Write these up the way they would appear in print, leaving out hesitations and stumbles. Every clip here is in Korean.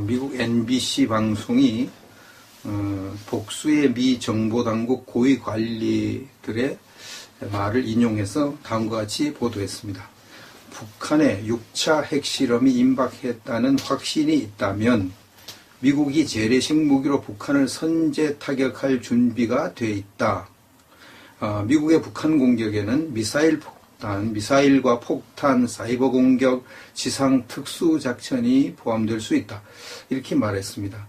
미국 NBC 방송이 복수의 미 정보당국 고위 관리들의 말을 인용해서 다음과 같이 보도했습니다. 북한의 6차 핵실험이 임박했다는 확신이 있다면 미국이 재래식 무기로 북한을 선제 타격할 준비가 돼 있다. 미국의 북한 공격에는 미사일과 폭탄, 사이버 공격, 지상 특수 작전이 포함될 수 있다. 이렇게 말했습니다.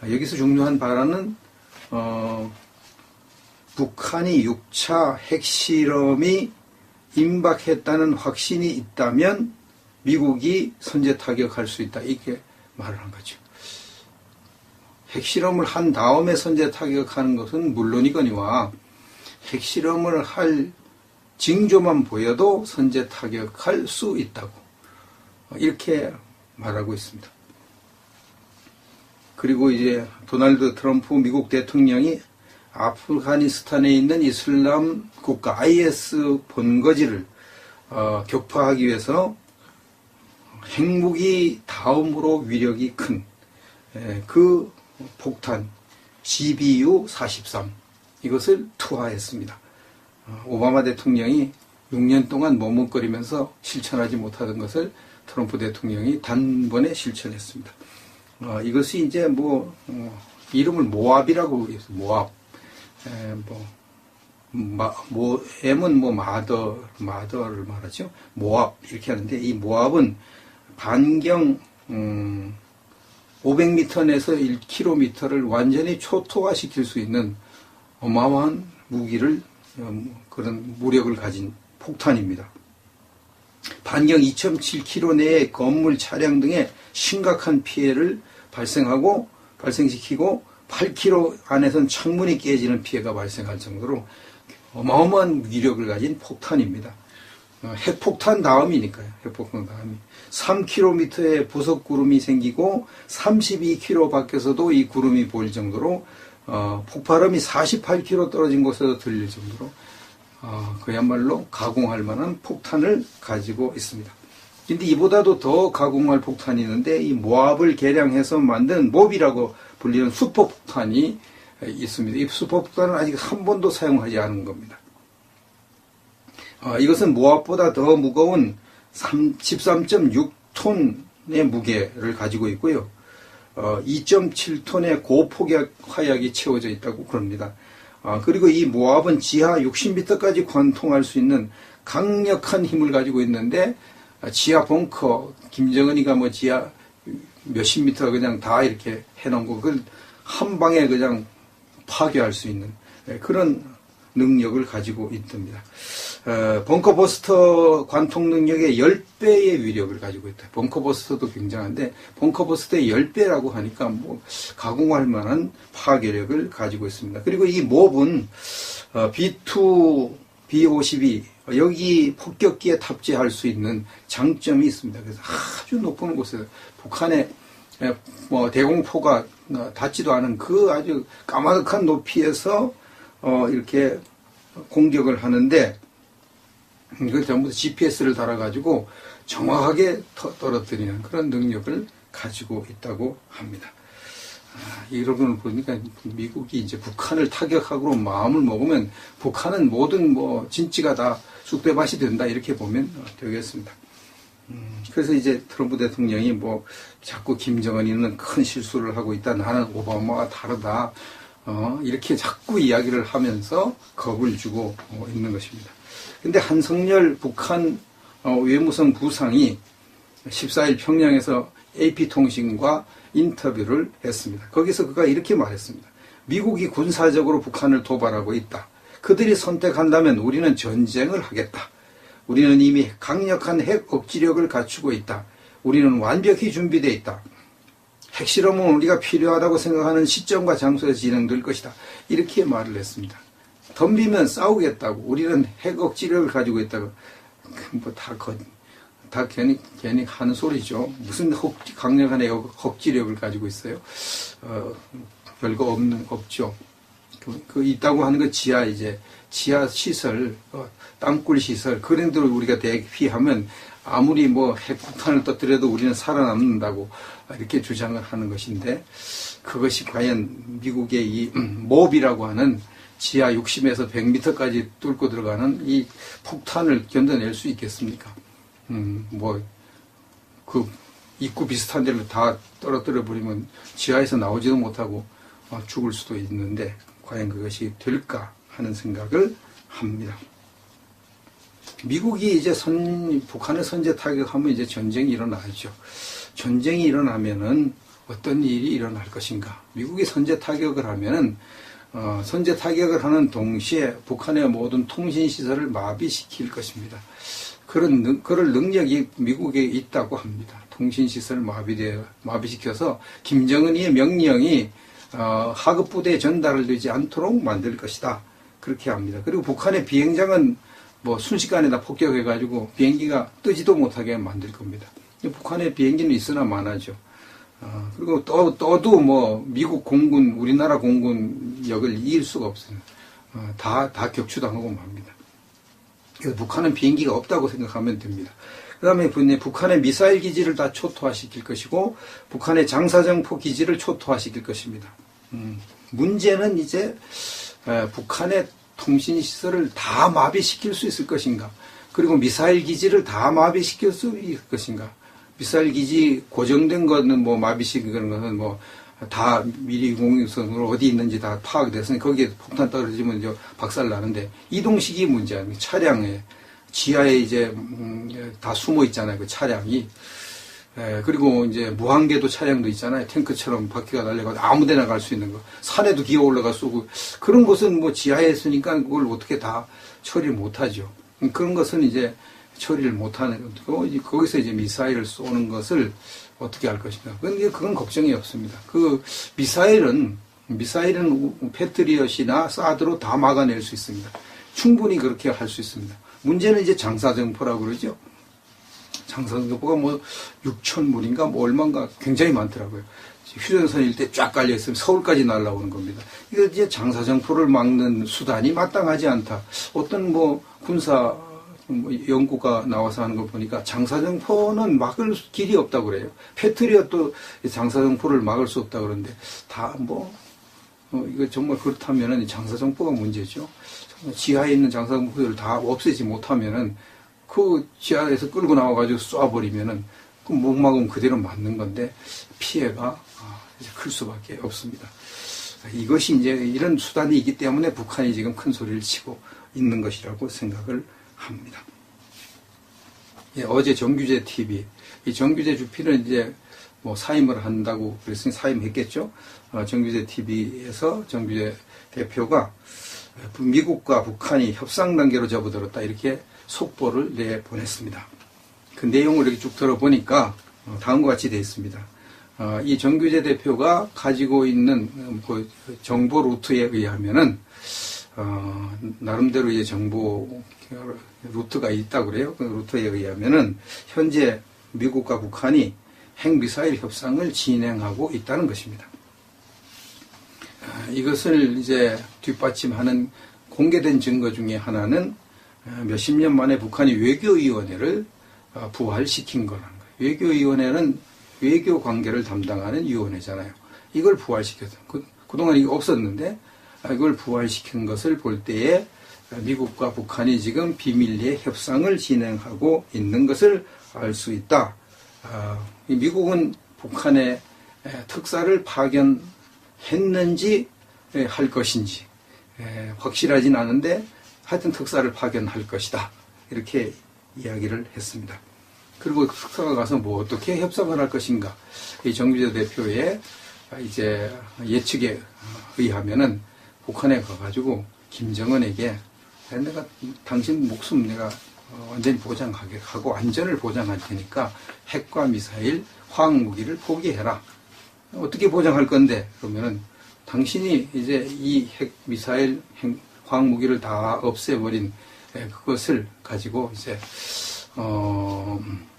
여기서 중요한 발언은 북한이 6차 핵실험이 임박했다는 확신이 있다면 미국이 선제 타격할 수 있다. 이렇게 말을 한 거죠. 핵실험을 한 다음에 선제 타격하는 것은 물론이거니와 핵실험을 할 징조만 보여도 선제 타격할 수 있다고 이렇게 말하고 있습니다. 그리고 이제 도널드 트럼프 미국 대통령이 아프가니스탄에 있는 이슬람 국가 IS 본거지를 격파하기 위해서 핵무기 다음으로 위력이 큰 그 폭탄 GBU-43 이것을 투하했습니다. 오바마 대통령이 6년 동안 머뭇거리면서 실천하지 못하던 것을 트럼프 대통령이 단번에 실천했습니다. 이것이 이제 이름을 모압이라고 했어요. 모압. M은 마더를 말하죠. 모압 이렇게 하는데 이 모압은 반경 500m 내서 1km를 완전히 초토화시킬 수 있는 어마어마한 무기를 그런 무력을 가진 폭탄입니다. 반경 2.7km 내의 건물, 차량 등에 심각한 피해를 발생시키고 8km 안에선 창문이 깨지는 피해가 발생할 정도로 어마어마한 위력을 가진 폭탄입니다. 핵폭탄 다음이니까요. 핵폭탄 다음이 3km의 부석구름이 생기고 32km 밖에서도 이 구름이 보일 정도로 폭발음이 48km 떨어진 곳에서 들릴 정도로 그야말로 가공할 만한 폭탄을 가지고 있습니다. 근데 이보다도 더 가공할 폭탄이 있는데 이 모압을 개량해서 만든 몹이라고 불리는 슈퍼폭탄이 있습니다. 이 슈퍼폭탄은 아직 한 번도 사용하지 않은 겁니다. 이것은 모압보다 더 무거운 13.6톤의 무게를 가지고 있고요. 2.7톤의 고폭약 화약이 채워져 있다고 그럽니다. 그리고 이 모압은 지하 60m까지 관통할 수 있는 강력한 힘을 가지고 있는데 지하 벙커, 김정은이가 지하 몇십 미터 그냥 다 이렇게 해놓은 거, 그걸 한 방에 그냥 파괴할 수 있는 그런 능력을 가지고 있답니다. 벙커버스터 관통 능력의 10배의 위력을 가지고 있다. 벙커버스터도 굉장한데 벙커버스터의 10배라고 하니까 가공할 만한 파괴력을 가지고 있습니다. 그리고 이 몹은 B2, B52 여기 폭격기에 탑재할 수 있는 장점이 있습니다. 그래서 아주 높은 곳에서 북한의 대공포가 닿지도 않은 그 아주 까마득한 높이에서 이렇게 공격을 하는데 이걸 전부 다 GPS를 달아가지고 정확하게 떨어뜨리는 그런 능력을 가지고 있다고 합니다. 이런 걸 보니까 미국이 이제 북한을 타격하고 마음을 먹으면 북한은 모든 진지가 다 쑥대밭이 된다 이렇게 보면 되겠습니다. 그래서 이제 트럼프 대통령이 자꾸 김정은이는 큰 실수를 하고 있다. 나는 오바마와 다르다. 이렇게 자꾸 이야기를 하면서 겁을 주고 있는 것입니다. 근데 한성열 북한 외무성 부상이 14일 평양에서 AP통신과 인터뷰를 했습니다. 거기서 그가 이렇게 말했습니다. 미국이 군사적으로 북한을 도발하고 있다. 그들이 선택한다면 우리는 전쟁을 하겠다. 우리는 이미 강력한 핵 억지력을 갖추고 있다. 우리는 완벽히 준비되어 있다. 핵실험은 우리가 필요하다고 생각하는 시점과 장소에서 진행될 것이다. 이렇게 말을 했습니다. 덤비면 싸우겠다고. 우리는 핵 억지력을 가지고 있다고. 다 괜히 하는 소리죠. 무슨 강력한 핵 억지력을 가지고 있어요? 별거 없죠. 있다고 하는 건 지하 시설, 땅굴 시설, 그런 데로 우리가 대피하면 아무리 뭐 핵폭탄을 터뜨려도 우리는 살아남는다고 이렇게 주장을 하는 것인데, 그것이 과연 미국의 이 몹이라고 하는 지하 60에서 100m까지 뚫고 들어가는 이 폭탄을 견뎌낼 수 있겠습니까? 그 입구 비슷한 데를 다 떨어뜨려 버리면 지하에서 나오지도 못하고 죽을 수도 있는데, 과연 그것이 될까 하는 생각을 합니다. 미국이 이제 북한을 선제 타격하면 이제 전쟁이 일어나죠. 전쟁이 일어나면은 어떤 일이 일어날 것인가? 미국이 선제 타격을 하면은 선제 타격을 하는 동시에 북한의 모든 통신 시설을 마비시킬 것입니다. 그럴 능력이 미국에 있다고 합니다. 통신 시설을 마비시켜서 김정은이의 명령이 하급 부대에 전달을 되지 않도록 만들 것이다. 그렇게 합니다. 그리고 북한의 비행장은 뭐 순식간에 다 폭격해가지고 비행기가 뜨지도 못하게 만들 겁니다. 북한의 비행기는 있으나 마나죠. 그리고 떠도 뭐 미국 공군, 우리나라 공군력을 이길 수가 없어요. 다 격추당하고 맙니다. 그래서 북한은 비행기가 없다고 생각하면 됩니다. 그 다음에 북한의 미사일 기지를 다 초토화시킬 것이고, 북한의 장사정포 기지를 초토화시킬 것입니다. 문제는 이제 북한의 통신시설을 다 마비시킬 수 있을 것인가, 그리고 미사일 기지를 다 마비시킬 수 있을 것인가. 미사일 기지 고정된 거는 뭐 마비시키는 것은 뭐 다 미리 공유선으로 어디 있는지 다 파악됐으니 거기에 폭탄 떨어지면 이제 박살 나는데, 이동식이 문제 아닙니까? 차량에 지하에 이제 다 숨어 있잖아요. 그 차량이. 그리고 이제 무한궤도 차량도 있잖아요. 탱크처럼 바퀴가 달려가지고 아무데나 갈 수 있는 거. 산에도 기어 올라가 쏘고, 그런 것은 뭐 지하에 있으니까 그걸 어떻게 다 처리를 못하죠. 그런 것은 이제 처리를 못하는 거고, 거기서 이제 미사일을 쏘는 것을 어떻게 할 것인가. 그건 걱정이 없습니다. 미사일은 패트리엇이나 사드로 다 막아낼 수 있습니다. 충분히 그렇게 할 수 있습니다. 문제는 이제 장사정포라고 그러죠. 장사정포가 뭐 6,000물인가 뭐 얼마인가 굉장히 많더라고요. 휴전선 일대 쫙 깔려있으면 서울까지 날아오는 겁니다. 이거 이제 장사정포를 막는 수단이 마땅하지 않다. 어떤 뭐 군사 연구가 나와서 하는 걸 보니까 장사정포는 막을 길이 없다고 그래요. 패트리엇도 장사정포를 막을 수 없다고 그러는데, 이거 정말 그렇다면은 장사정포가 문제죠. 지하에 있는 장사정포를 다 없애지 못하면은 그 지하에서 끌고 나와가지고 쏴버리면은 그 못 막으면 그대로 맞는 건데 피해가 이제 클 수밖에 없습니다. 이것이 이제 이런 수단이 있기 때문에 북한이 지금 큰 소리를 치고 있는 것이라고 생각을 합니다. 어제 정규재 TV, 이 정규재 주필은 이제 뭐 사임을 한다고 그랬으니 사임했겠죠. 정규재 TV에서 정규재 대표가 미국과 북한이 협상 단계로 접어들었다, 이렇게 속보를 내보냈습니다. 그 내용을 이렇게 쭉 들어보니까 다음과 같이 되어 있습니다. 이 정규재 대표가 가지고 있는 그 정보 루트에 의하면은 나름대로 이제 정보 루트가 있다고 그래요. 그 루트에 의하면은 현재 미국과 북한이 핵미사일 협상을 진행하고 있다는 것입니다. 이것을 이제 뒷받침하는 공개된 증거 중에 하나는 몇십 년 만에 북한이 외교위원회를 부활시킨 거라는 거예요. 외교위원회는 외교 관계를 담당하는 위원회잖아요. 이걸 부활시켰어요. 그동안 이게 없었는데 이걸 부활시킨 것을 볼 때에 미국과 북한이 지금 비밀리에 협상을 진행하고 있는 것을 알 수 있다. 미국은 북한의 특사를 파견했는지 할 것인지 확실하진 않은데 하여튼 특사를 파견할 것이다, 이렇게 이야기를 했습니다. 그리고 특사가 가서 뭐 어떻게 협상을 할 것인가, 이 정규재 대표의 이제 예측에 의하면은 북한에 가가지고 김정은에게 내가 당신 목숨 내가 완전히 보장하게 하고 안전을 보장할 테니까 핵과 미사일, 화학무기를 포기해라. 어떻게 보장할 건데? 그러면은 당신이 이제 이 핵, 미사일, 화학무기를 다 없애버린 그것을 가지고 이제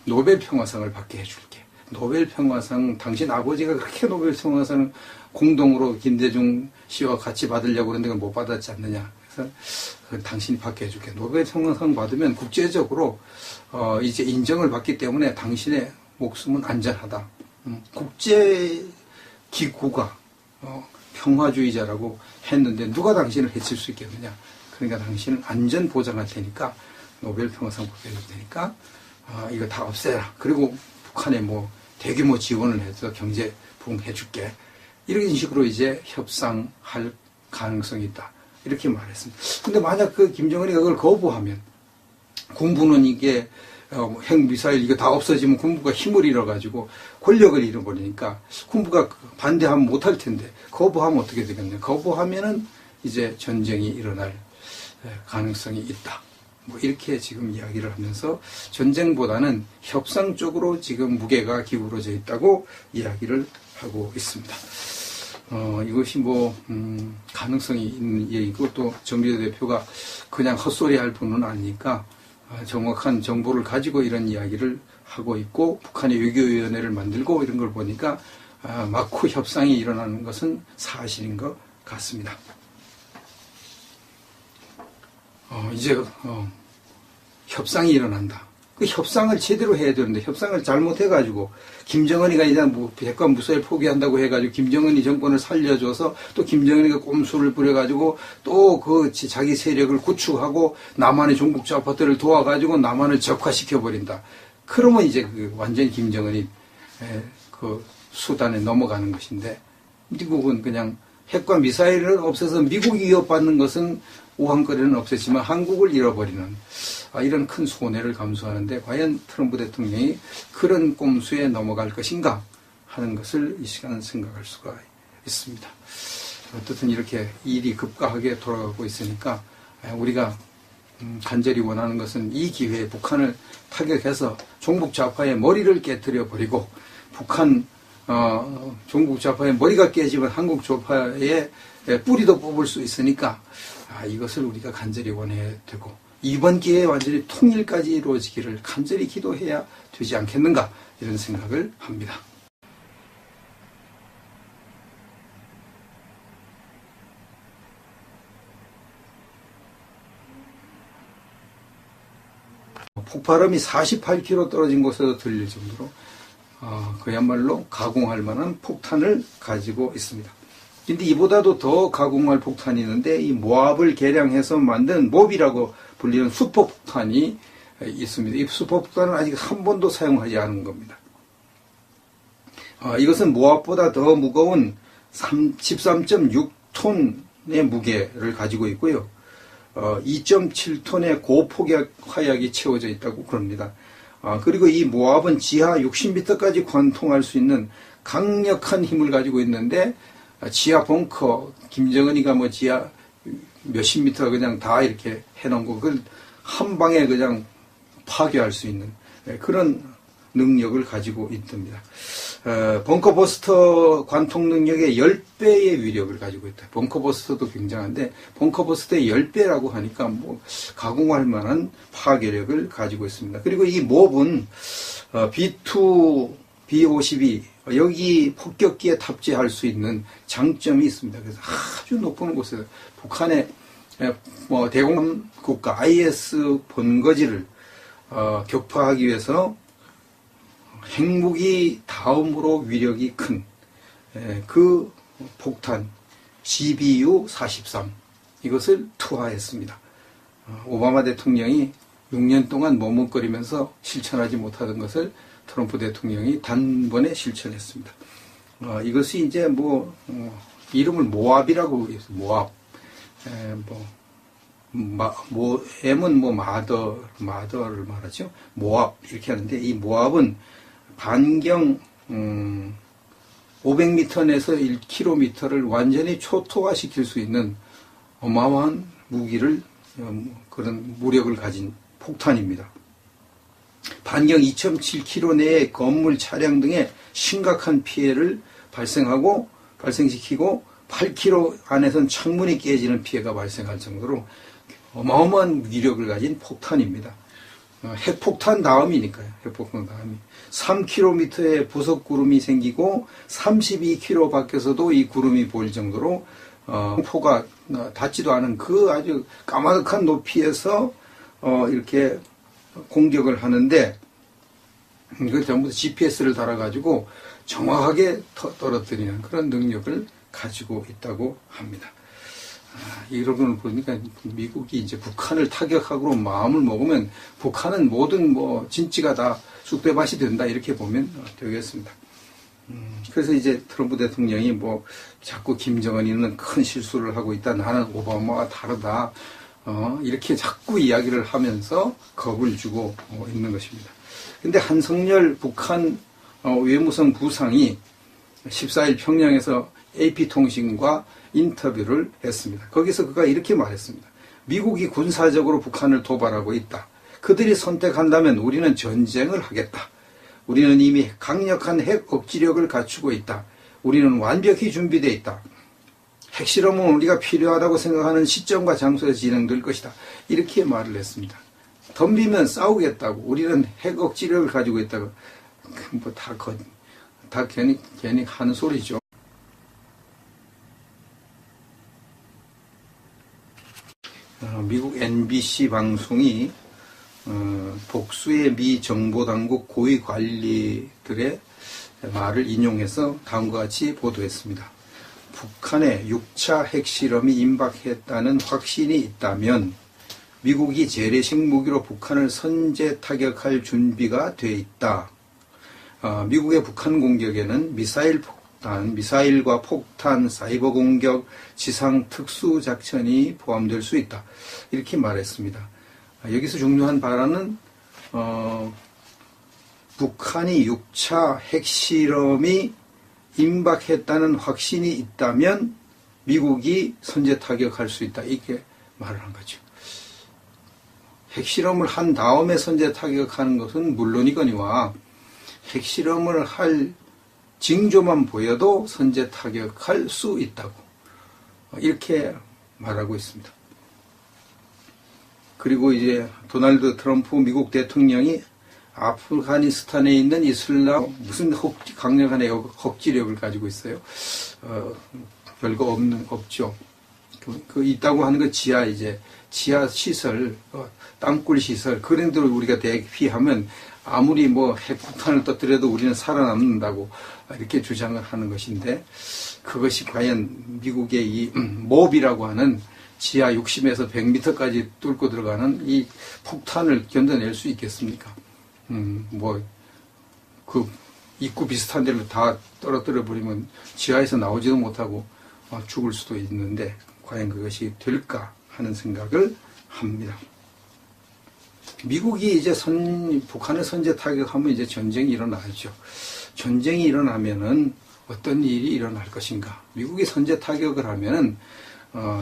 노벨 평화상을 받게 해줄게. 노벨 평화상, 당신 아버지가 그렇게 노벨 평화상 공동으로 김대중 씨와 같이 받으려고 그랬는데 그걸 못 받았지 않느냐. 그래서 당신이 받게 해줄게. 노벨 평화상 받으면 국제적으로 이제 인정을 받기 때문에 당신의 목숨은 안전하다. 국제 기구가 평화주의자라고 했는데 누가 당신을 해칠 수 있겠느냐. 그러니까 당신은 안전 보장할 테니까 노벨 평화상 받게 해줄 테니까 이거 다 없애라. 그리고 북한에 뭐 대규모 지원을 해서 경제 부흥해줄게. 이런 식으로 이제 협상할 가능성이 있다. 이렇게 말했습니다. 근데 만약 그 김정은이 그걸 거부하면 군부는 이게 핵미사일 이거 다 없어지면 군부가 힘을 잃어가지고 권력을 잃어버리니까 군부가 반대하면 못할 텐데 거부하면 어떻게 되겠냐. 거부하면은 이제 전쟁이 일어날 가능성이 있다. 뭐 이렇게 지금 이야기를 하면서 전쟁보다는 협상 쪽으로 지금 무게가 기울어져 있다고 이야기를 하고 있습니다. 이것이 뭐 가능성이 있는 얘기고 또 정비대 대표가 그냥 헛소리 할 분은 아니니까 정확한 정보를 가지고 이런 이야기를 하고 있고 북한이 외교위원회를 만들고 이런 걸 보니까 막후 협상이 일어나는 것은 사실인 것 같습니다. 이제 협상이 일어난다. 그 협상을 제대로 해야 되는데 협상을 잘못해가지고 김정은이가 이제 뭐 핵과 무사일 포기한다고 해가지고 김정은이 정권을 살려줘서 또 김정은이가 꼼수를 부려가지고 또 그 자기 세력을 구축하고 남한의 종북 좌파들을 도와가지고 남한을 적화시켜버린다. 그러면 이제 그 완전히 김정은이 그 수단에 넘어가는 것인데 미국은 그냥 핵과 미사일을 없애서 미국이 위협받는 것은 우한거리는 없었지만 한국을 잃어버리는 이런 큰 손해를 감수하는데 과연 트럼프 대통령이 그런 꼼수에 넘어갈 것인가 하는 것을 이 시간 생각할 수가 있습니다. 어떻든 이렇게 일이 급가하게 돌아가고 있으니까 우리가 간절히 원하는 것은 이 기회에 북한을 타격해서 종북 좌파의 머리를 깨뜨려 버리고 북한 종북 좌파의 머리가 깨지면 한국 좌파의 뿌리도 뽑을 수 있으니까 이것을 우리가 간절히 원해야 되고 이번 기회에 완전히 통일까지 이루어지기를 간절히 기도해야 되지 않겠는가 이런 생각을 합니다. 폭발음이 48km 떨어진 곳에서 들릴 정도로 그야말로 가공할 만한 폭탄을 가지고 있습니다. 근데 이보다도 더 가공할 폭탄이 있는데 이 모압을 개량해서 만든 몹이라고 불리는 슈퍼폭탄이 있습니다. 이 슈퍼폭탄은 아직 한 번도 사용하지 않은 겁니다. 이것은 모압보다 더 무거운 13.6톤의 무게를 가지고 있고요. 2.7톤의 고폭의 화약이 채워져 있다고 그럽니다. 그리고 이 모압은 지하 60m까지 관통할 수 있는 강력한 힘을 가지고 있는데 지하 벙커, 김정은이가 뭐 지하 몇십 미터 그냥 다 이렇게 해놓은 거, 그걸 한 방에 그냥 파괴할 수 있는 그런 능력을 가지고 있답니다. 벙커버스터 관통 능력의 10배의 위력을 가지고 있다. 벙커버스터도 굉장한데, 벙커버스터의 10배라고 하니까 뭐 가공할 만한 파괴력을 가지고 있습니다. 그리고 이 몹은 B2, B52, 여기 폭격기에 탑재할 수 있는 장점이 있습니다. 그래서 아주 높은 곳에서 북한의 대공 국가 IS 본거지를 격파하기 위해서 핵무기 다음으로 위력이 큰 그 폭탄 GBU-43 이것을 투하했습니다. 오바마 대통령이 6년 동안 머뭇거리면서 실천하지 못하던 것을 트럼프 대통령이 단번에 실천했습니다. 이것이 이제 이름을 모압이라고 해서 모압, M은 마더를 말하죠. 모압 이렇게 하는데 이 모압은 반경 500m 내서 1km를 완전히 초토화시킬 수 있는 어마어마한 무기를 그런 무력을 가진 폭탄입니다. 반경 2.7km 내의 건물, 차량 등에 심각한 피해를 발생시키고 8km 안에선 창문이 깨지는 피해가 발생할 정도로 어마어마한 위력을 가진 폭탄입니다. 핵폭탄 다음이니까요. 핵폭탄 다음이. 3km의 부속 구름이 생기고 32km 밖에서도 이 구름이 보일 정도로 포가 닿지도 않은 그 아주 까마득한 높이에서 이렇게 공격을 하는데, 그 전부 GPS를 달아가지고 정확하게 떨어뜨리는 그런 능력을 가지고 있다고 합니다. 이런 걸 보니까 미국이 이제 북한을 타격하고 마음을 먹으면 북한은 모든 진지가 다 쑥대밭이 된다, 이렇게 보면 되겠습니다. 그래서 이제 트럼프 대통령이 자꾸 김정은이는 큰 실수를 하고 있다, 나는 오바마와 다르다, 이렇게 자꾸 이야기를 하면서 겁을 주고 있는 것입니다. 근데 한성열 북한 외무성 부상이 14일 평양에서 AP통신과 인터뷰를 했습니다. 거기서 그가 이렇게 말했습니다. 미국이 군사적으로 북한을 도발하고 있다. 그들이 선택한다면 우리는 전쟁을 하겠다. 우리는 이미 강력한 핵 억지력을 갖추고 있다. 우리는 완벽히 준비되어 있다. 핵실험은 우리가 필요하다고 생각하는 시점과 장소에서 진행될 것이다. 이렇게 말을 했습니다. 덤비면 싸우겠다고, 우리는 핵 억지력을 가지고 있다고, 다 괜히 하는 소리죠. 미국 NBC 방송이 복수의 미 정보당국 고위 관리들의 말을 인용해서 다음과 같이 보도했습니다. 북한의 6차 핵실험이 임박했다는 확신이 있다면 미국이 재래식 무기로 북한을 선제 타격할 준비가 돼 있다. 미국의 북한 공격에는 미사일과 폭탄, 사이버 공격, 지상 특수 작전이 포함될 수 있다. 이렇게 말했습니다. 여기서 중요한 발언은 북한이 6차 핵실험이 임박했다는 확신이 있다면 미국이 선제 타격할 수 있다. 이렇게 말을 한 거죠. 핵실험을 한 다음에 선제 타격하는 것은 물론이거니와 핵실험을 할 징조만 보여도 선제 타격할 수 있다고 이렇게 말하고 있습니다. 그리고 이제 도널드 트럼프 미국 대통령이 아프가니스탄에 있는 이슬람 무슨 강력한 억지력을 가지고 있어요. 별거 없죠. 있다고 하는 건 지하 시설, 땅굴 시설, 그런 데를 우리가 대피하면 아무리 핵폭탄을 터뜨려도 우리는 살아남는다고 이렇게 주장을 하는 것인데, 그것이 과연 미국의 이 몹이라고 하는 지하 60에서 100m까지 뚫고 들어가는 이 폭탄을 견뎌낼 수 있겠습니까? 그 입구 비슷한 데를 다 떨어뜨려 버리면 지하에서 나오지도 못하고 죽을 수도 있는데, 과연 그것이 될까 하는 생각을 합니다. 미국이 이제 북한을 선제 타격하면 이제 전쟁이 일어나죠. 전쟁이 일어나면은 어떤 일이 일어날 것인가? 미국이 선제 타격을 하면은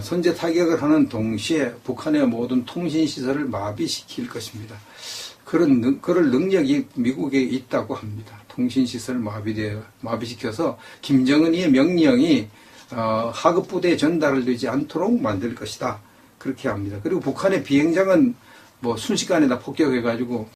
선제 타격을 하는 동시에 북한의 모든 통신 시설을 마비시킬 것입니다. 그럴 능력이 미국에 있다고 합니다. 통신 시설을 마비시켜서 김정은이의 명령이 하급 부대에 전달되지 않도록 만들 것이다. 그렇게 합니다. 그리고 북한의 비행장은 순식간에 다 폭격해가지고